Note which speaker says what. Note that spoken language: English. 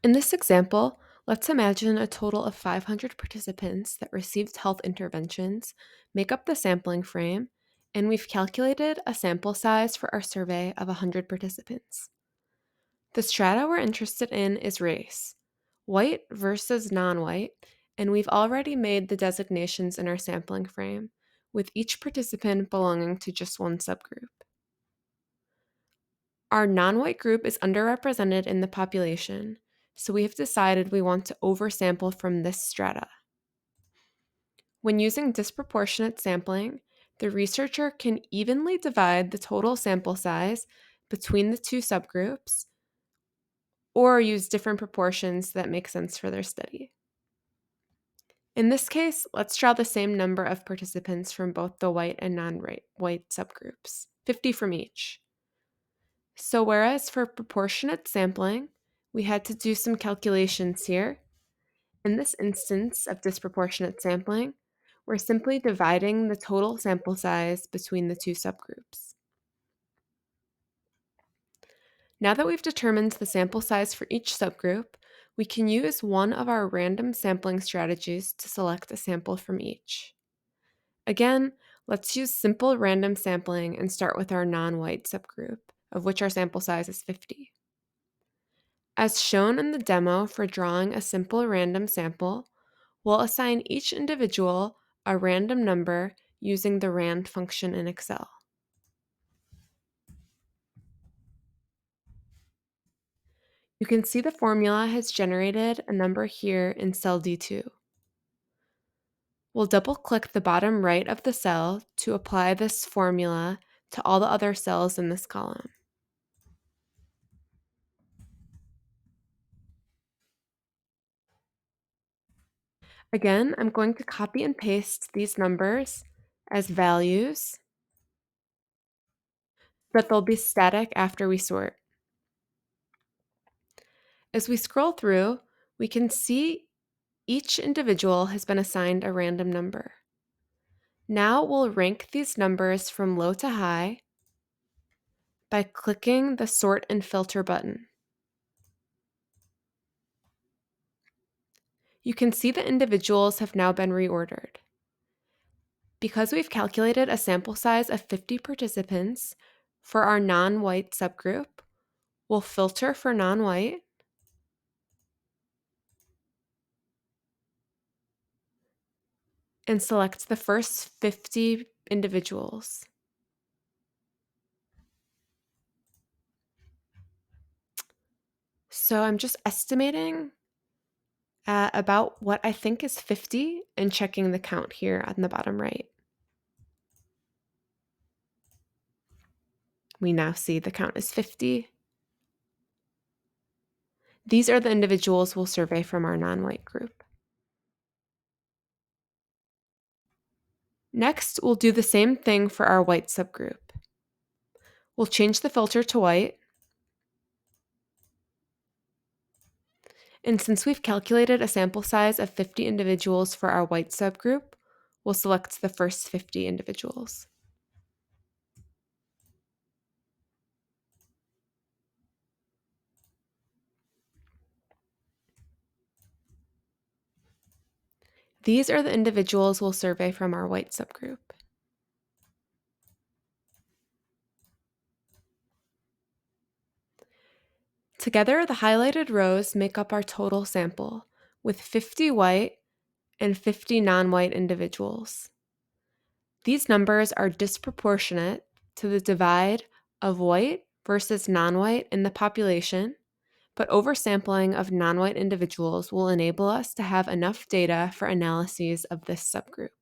Speaker 1: In this example, let's imagine a total of 500 participants that received health interventions make up the sampling frame, and we've calculated a sample size for our survey of 100 participants. The strata we're interested in is race, white versus non-white, and we've already made the designations in our sampling frame, with each participant belonging to just one subgroup. Our non-white group is underrepresented in the population, so we have decided we want to oversample from this strata. When using disproportionate sampling, the researcher can evenly divide the total sample size between the two subgroups or use different proportions that make sense for their study. In this case, let's draw the same number of participants from both the white and non-white subgroups, 50 from each. So whereas for proportionate sampling, we had to do some calculations here, in this instance of disproportionate sampling, we're simply dividing the total sample size between the two subgroups. Now that we've determined the sample size for each subgroup, we can use one of our random sampling strategies to select a sample from each. Again, let's use simple random sampling and start with our non-white subgroup, of which our sample size is 50. As shown in the demo for drawing a simple random sample, we'll assign each individual a random number using the rand function in Excel. You can see the formula has generated a number here in cell D2. We'll double-click the bottom right of the cell to apply this formula to all the other cells in this column. Again, I'm going to copy and paste these numbers as values, but they'll be static after we sort. As we scroll through, we can see each individual has been assigned a random number. Now we'll rank these numbers from low to high by clicking the Sort and Filter button. You can see the individuals have now been reordered. Because we've calculated a sample size of 50 participants for our non-white subgroup, we'll filter for non-white and select the first 50 individuals. So I'm just estimating at about what I think is 50 and checking the count here on the bottom right. We now see the count is 50. These are the individuals we'll survey from our non-white group. Next, we'll do the same thing for our white subgroup. We'll change the filter to white. And since we've calculated a sample size of 50 individuals for our white subgroup, we'll select the first 50 individuals. These are the individuals we'll survey from our white subgroup. Together, the highlighted rows make up our total sample, with 50 white and 50 non-white individuals. These numbers are disproportionate to the divide of white versus non-white in the population, but oversampling of non-white individuals will enable us to have enough data for analyses of this subgroup.